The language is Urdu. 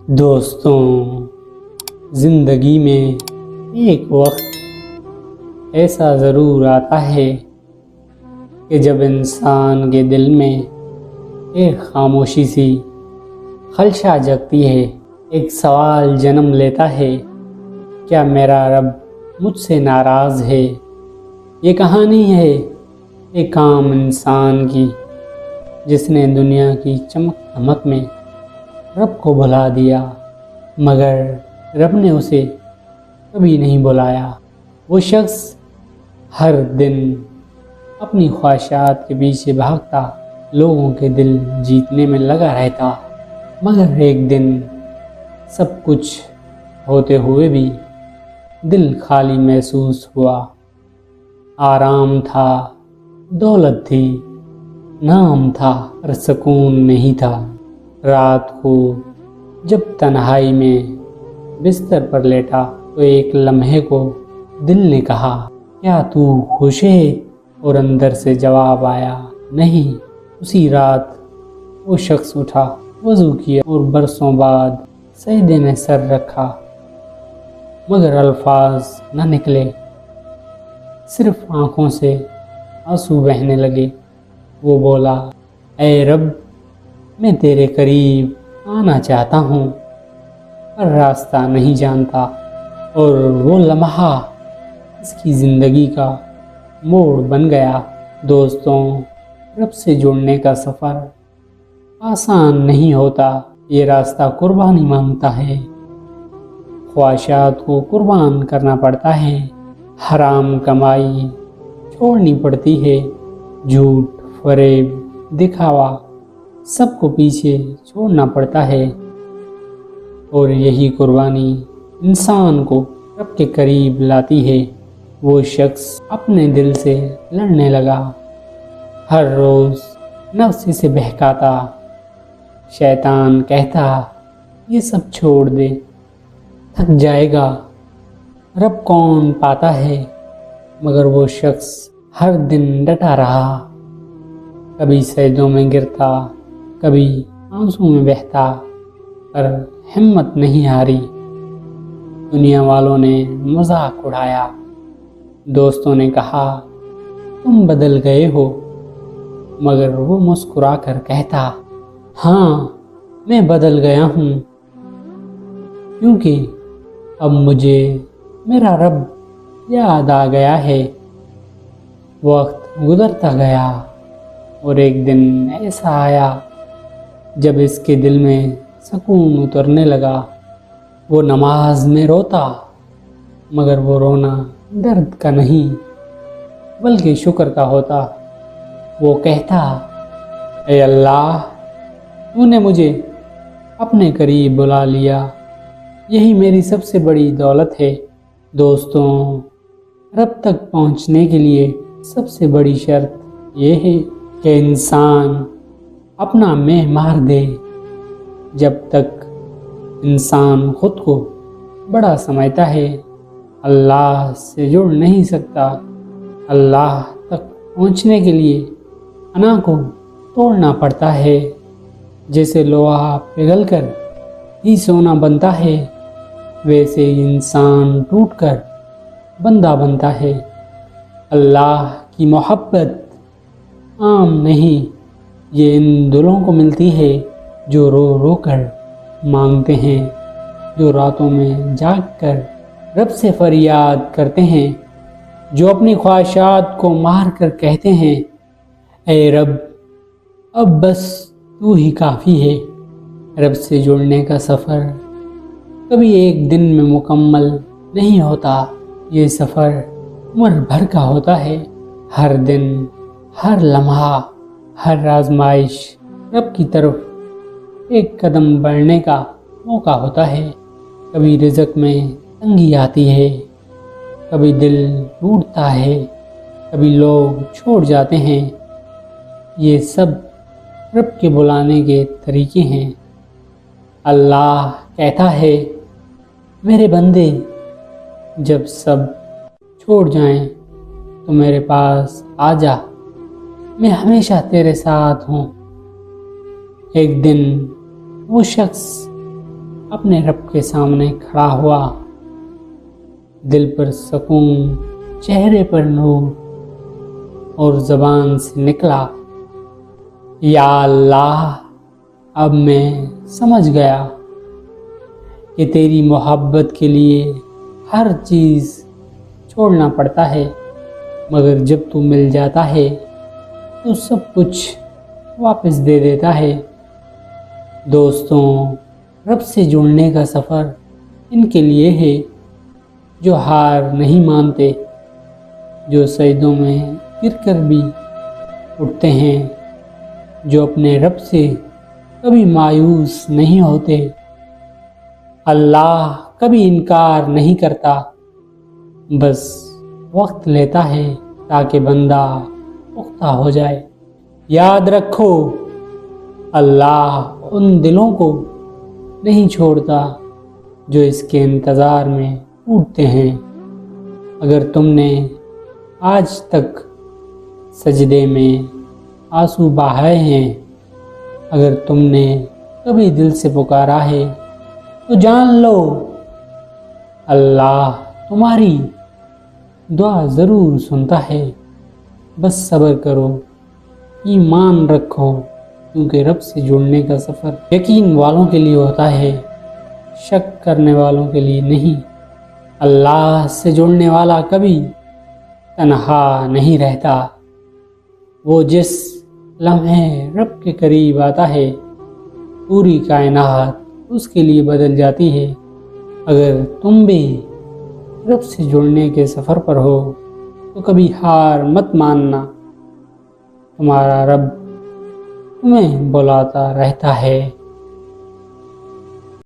دوستوں، زندگی میں ایک وقت ایسا ضرور آتا ہے کہ جب انسان کے دل میں ایک خاموشی سی خلشہ جگتی ہے، ایک سوال جنم لیتا ہے، کیا میرا رب مجھ سے ناراض ہے؟ یہ کہانی ہے ایک عام انسان کی جس نے دنیا کی چمک دھمک میں رب کو بھلا دیا، مگر رب نے اسے کبھی نہیں بلایا۔ وہ شخص ہر دن اپنی خواہشات کے پیچھے بھاگتا، لوگوں کے دل جیتنے میں لگا رہتا، مگر ایک دن سب کچھ ہوتے ہوئے بھی دل خالی محسوس ہوا۔ آرام تھا، دولت تھی، نام تھا، پر سکون نہیں تھا۔ رات کو جب تنہائی میں بستر پر لیٹا تو ایک لمحے کو دل نے کہا، کیا تو خوش ہے؟ اور اندر سے جواب آیا، نہیں۔ اسی رات وہ شخص اٹھا، وضو کیا اور برسوں بعد سجدے میں سر رکھا، مگر الفاظ نہ نکلے، صرف آنکھوں سے آنسو بہنے لگے۔ وہ بولا، اے رب، میں تیرے قریب آنا چاہتا ہوں پر راستہ نہیں جانتا۔ اور وہ لمحہ اس کی زندگی کا موڑ بن گیا۔ دوستوں، رب سے جڑنے کا سفر آسان نہیں ہوتا، یہ راستہ قربانی مانگتا ہے، خواہشات کو قربان کرنا پڑتا ہے، حرام کمائی چھوڑنی پڑتی ہے، جھوٹ، فریب، دکھاوا سب کو پیچھے چھوڑنا پڑتا ہے، اور یہی قربانی انسان کو رب کے قریب لاتی ہے۔ وہ شخص اپنے دل سے لڑنے لگا، ہر روز نفس اسے بہکاتا، شیطان کہتا، یہ سب چھوڑ دے، تھک جائے گا، رب کون پاتا ہے؟ مگر وہ شخص ہر دن ڈٹا رہا، کبھی سجدوں میں گرتا، کبھی آنسوں میں بہتا، پر ہمت نہیں ہاری۔ دنیا والوں نے مذاق اڑایا، دوستوں نے کہا، تم بدل گئے ہو، مگر وہ مسکرا کر کہتا، ہاں، میں بدل گیا ہوں، کیونکہ اب مجھے میرا رب یاد آ گیا ہے۔ وقت گزرتا گیا اور ایک دن ایسا آیا جب اس کے دل میں سکون اترنے لگا۔ وہ نماز میں روتا، مگر وہ رونا درد کا نہیں بلکہ شکر کا ہوتا۔ وہ کہتا، اے اللہ، تو نے مجھے اپنے قریب بلا لیا، یہی میری سب سے بڑی دولت ہے۔ دوستوں، رب تک پہنچنے کے لیے سب سے بڑی شرط یہ ہے کہ انسان اپنا میں مار دے۔ جب تک انسان خود کو بڑا سمجھتا ہے، اللہ سے جڑ نہیں سکتا۔ اللہ تک پہنچنے کے لیے انا کو توڑنا پڑتا ہے، جیسے لوہا پگھل کر ہی سونا بنتا ہے، ویسے ہی انسان ٹوٹ کر بندہ بنتا ہے۔ اللہ کی محبت عام نہیں، یہ ان دلوں کو ملتی ہے جو رو رو کر مانگتے ہیں، جو راتوں میں جاگ کر رب سے فریاد کرتے ہیں، جو اپنی خواہشات کو مار کر کہتے ہیں، اے رب، اب بس تو ہی کافی ہے۔ رب سے جڑنے کا سفر کبھی ایک دن میں مکمل نہیں ہوتا، یہ سفر عمر بھر کا ہوتا ہے۔ ہر دن، ہر لمحہ، ہر آزمائش رب کی طرف ایک قدم بڑھنے کا موقع ہوتا ہے۔ کبھی رزق میں تنگی آتی ہے، کبھی دل ٹوٹتا ہے، کبھی لوگ چھوڑ جاتے ہیں، یہ سب رب کے بلانے کے طریقے ہیں۔ اللہ کہتا ہے، میرے بندے، جب سب چھوڑ جائیں تو میرے پاس آ جا، میں ہمیشہ تیرے ساتھ ہوں۔ ایک دن وہ شخص اپنے رب کے سامنے کھڑا ہوا، دل پر سکون، چہرے پر نور، اور زبان سے نکلا، یا اللہ، اب میں سمجھ گیا کہ تیری محبت کے لیے ہر چیز چھوڑنا پڑتا ہے، مگر جب تو مل جاتا ہے تو سب کچھ واپس دے دیتا ہے۔ دوستوں، رب سے جڑنے کا سفر ان کے لیے ہے جو ہار نہیں مانتے، جو سجدوں میں گر کر بھی اٹھتے ہیں، جو اپنے رب سے کبھی مایوس نہیں ہوتے۔ اللہ کبھی انکار نہیں کرتا، بس وقت لیتا ہے تاکہ بندہ پختہ ہو جائے۔ یاد رکھو، اللہ ان دلوں کو نہیں چھوڑتا جو اس کے انتظار میں ٹوٹتے ہیں۔ اگر تم نے آج تک سجدے میں آنسو بہائے ہیں، اگر تم نے کبھی دل سے پکارا ہے، تو جان لو اللہ تمہاری دعا ضرور سنتا ہے۔ بس صبر کرو، ایمان رکھو، کیونکہ رب سے جڑنے کا سفر یقین والوں کے لیے ہوتا ہے، شک کرنے والوں کے لیے نہیں۔ اللہ سے جڑنے والا کبھی تنہا نہیں رہتا۔ وہ جس لمحے رب کے قریب آتا ہے، پوری کائنات اس کے لیے بدل جاتی ہے۔ اگر تم بھی رب سے جڑنے کے سفر پر ہو تو کبھی ہار مت ماننا، تمہارا رب تمہیں بلاتا رہتا ہے۔